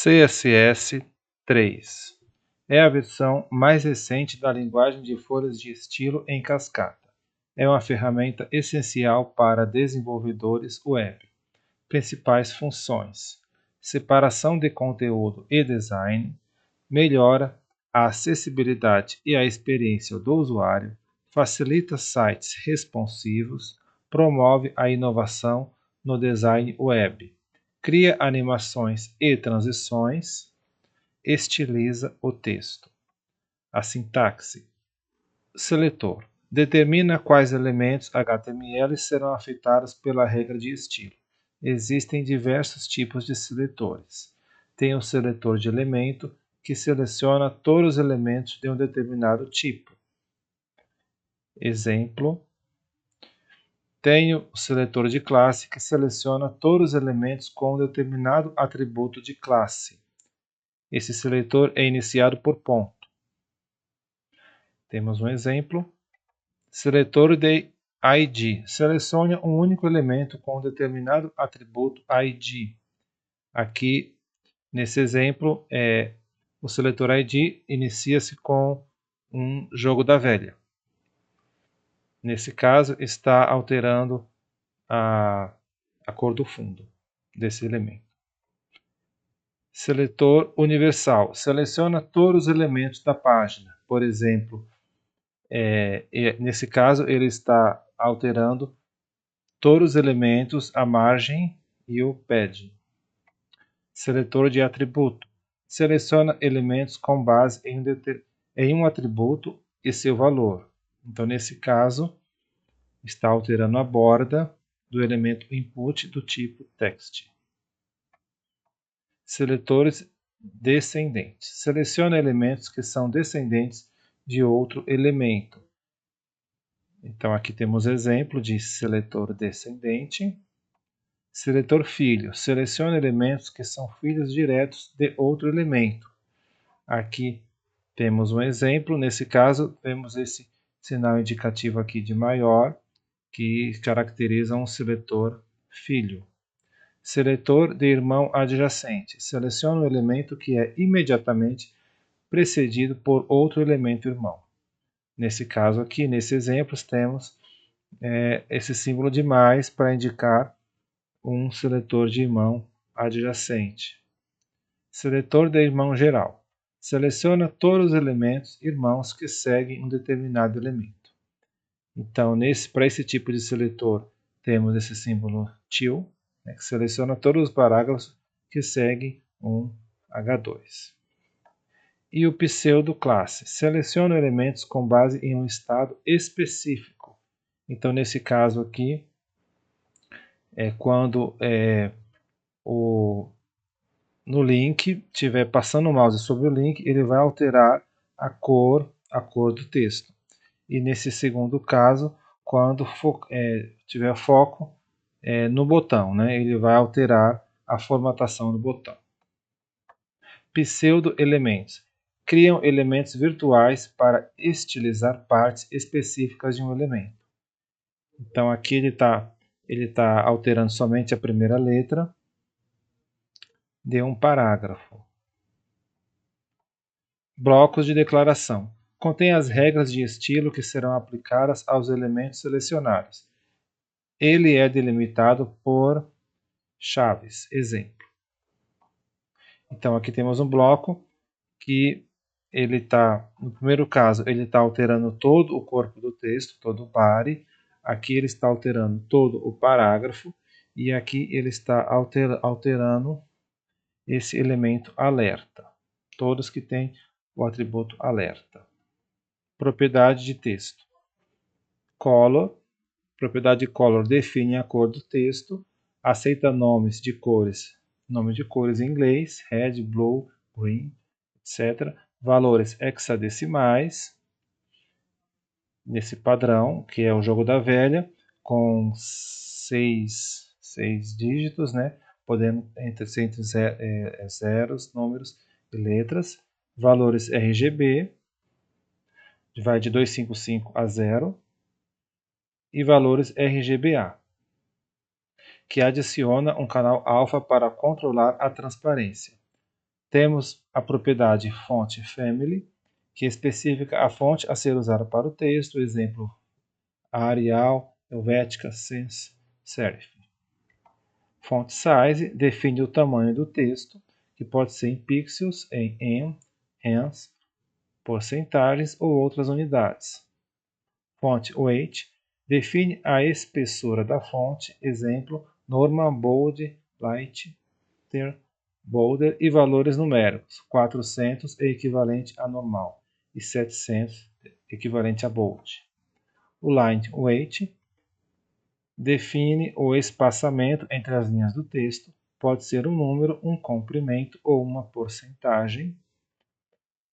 CSS3 é a versão mais recente da linguagem de folhas de estilo em cascata. É uma ferramenta essencial para desenvolvedores web. Principais funções: separação de conteúdo e design, melhora a acessibilidade e a experiência do usuário, facilita sites responsivos, promove a inovação no design web, cria animações e transições, estiliza o texto. A sintaxe: seletor determina quais elementos HTML serão afetados pela regra de estilo. Existem diversos tipos de seletores. Tem o seletor de elemento, que seleciona todos os elementos de um determinado tipo. Exemplo: tenho o seletor de classe, que seleciona todos os elementos com um determinado atributo de classe. Esse seletor é iniciado por ponto. Temos um exemplo: seletor de ID. Selecione um único elemento com um determinado atributo ID. Aqui, nesse exemplo, o seletor ID inicia-se com um jogo da velha. Nesse caso, está alterando a cor do fundo desse elemento. Seletor universal. Seleciona todos os elementos da página. Por exemplo, nesse caso, ele está alterando todos os elementos, a margem e o pad. Seletor de atributo. Seleciona elementos com base em um atributo e seu valor. Então, nesse caso, está alterando a borda do elemento input do tipo text. Seletores descendentes. Seleciona elementos que são descendentes de outro elemento. Então, aqui temos exemplo de seletor descendente. Seletor filho. Seleciona elementos que são filhos diretos de outro elemento. Aqui temos um exemplo. Nesse caso, temos esse sinal indicativo aqui de maior, que caracteriza um seletor filho. Seletor de irmão adjacente. Seleciona um elemento que é imediatamente precedido por outro elemento irmão. Nesse caso aqui, nesse exemplo, temos esse símbolo de mais para indicar um seletor de irmão adjacente. Seletor de irmão geral. Seleciona todos os elementos irmãos que seguem um determinado elemento. Então, para esse tipo de seletor, temos esse símbolo til, que seleciona todos os parágrafos que seguem um H2. E o pseudo-classe. Seleciona elementos com base em um estado específico. Então, nesse caso aqui, quando no link estiver passando o mouse sobre o link, ele vai alterar a cor do texto. E nesse segundo caso, quando tiver foco no botão, ele vai alterar a formatação do botão. Pseudo-elementos. Criam elementos virtuais para estilizar partes específicas de um elemento. Então aqui ele está alterando somente a primeira letra de um parágrafo. Blocos de declaração. Contém as regras de estilo que serão aplicadas aos elementos selecionados. Ele é delimitado por chaves. Exemplo. Então aqui temos um bloco que no primeiro caso, ele está alterando todo o corpo do texto, todo o body. Aqui ele está alterando todo o parágrafo. E aqui ele está alterando esse elemento alerta. Todos que têm o atributo alerta. Propriedade de texto. Color. Propriedade color define a cor do texto. Aceita nomes de cores. Nome de cores em inglês. Red, blue, green, etc. Valores hexadecimais. Nesse padrão, que é o jogo da velha, com 6 dígitos, podendo ser entre zeros, números e letras. Valores RGB, vai de 255 a 0. E valores RGBA, que adiciona um canal alfa para controlar a transparência. Temos a propriedade Font Family, que especifica a fonte a ser usada para o texto, exemplo, Arial, Helvetica, Sans Serif. Font Size define o tamanho do texto, que pode ser em pixels, em hands, porcentagens ou outras unidades. Font Weight define a espessura da fonte, exemplo, norma, bold, light, bolder e valores numéricos. 400 é equivalente a normal e 700 equivalente a bold. O line weight define o espaçamento entre as linhas do texto, pode ser um número, um comprimento ou uma porcentagem.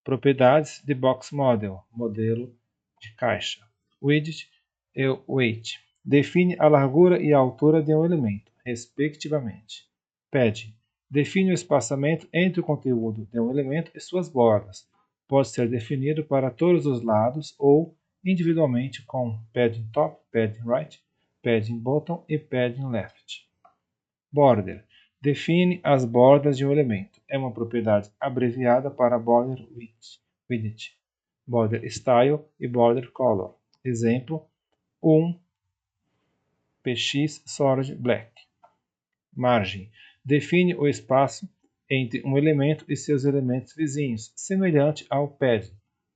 Propriedades de box model, modelo de caixa. Width e weight define a largura e a altura de um elemento, respectivamente. Pad define o espaçamento entre o conteúdo de um elemento e suas bordas. Pode ser definido para todos os lados ou individualmente com padding top, padding right, padding bottom e padding left. Border define as bordas de um elemento. É uma propriedade abreviada para border width, border style e border color. Exemplo, 1px solid black. Margem define o espaço entre um elemento e seus elementos vizinhos, semelhante ao padding.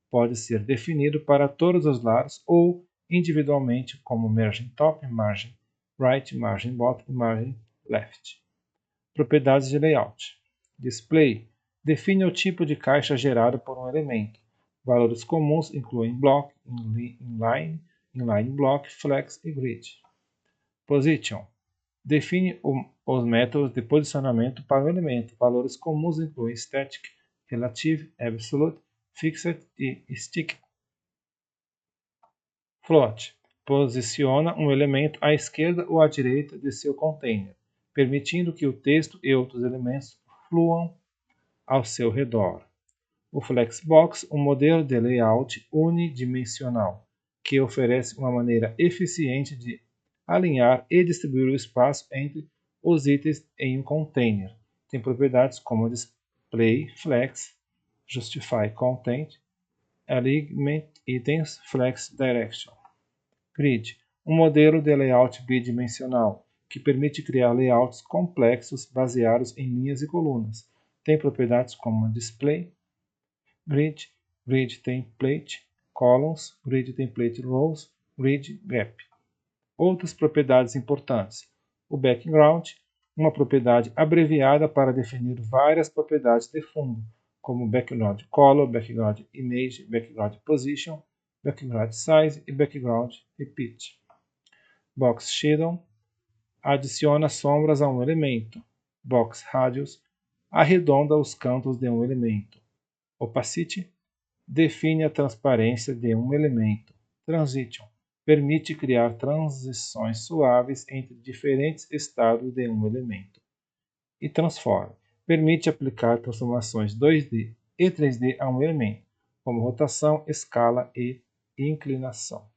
Pode ser definido para todos os lados ou individualmente como margem top, margem right, margem bottom e margem left. Propriedades de layout. Display define o tipo de caixa gerado por um elemento. Valores comuns incluem block, inline block, flex e grid. Position define os métodos de posicionamento para o elemento. Valores comuns incluem static, relative, absolute, fixed e stick. Float posiciona um elemento à esquerda ou à direita de seu container, permitindo que o texto e outros elementos fluam ao seu redor. O Flexbox, um modelo de layout unidimensional, que oferece uma maneira eficiente de alinhar e distribuir o espaço entre os itens em um container. Tem propriedades como Display, Flex, Justify Content, Alignment Items, Flex Direction. Grid, um modelo de layout bidimensional, que permite criar layouts complexos baseados em linhas e colunas. Tem propriedades como Display, Grid, Grid Template, Columns, Grid Template Rows, Grid Gap. Outras propriedades importantes. O Background, uma propriedade abreviada para definir várias propriedades de fundo, como Background Color, Background Image, Background Position, Background Size e Background Repeat. Box Shadow adiciona sombras a um elemento. Box Radius arredonda os cantos de um elemento. Opacity define a transparência de um elemento. Transition permite criar transições suaves entre diferentes estados de um elemento. E Transform permite aplicar transformações 2D e 3D a um elemento, como rotação, escala e inclinação.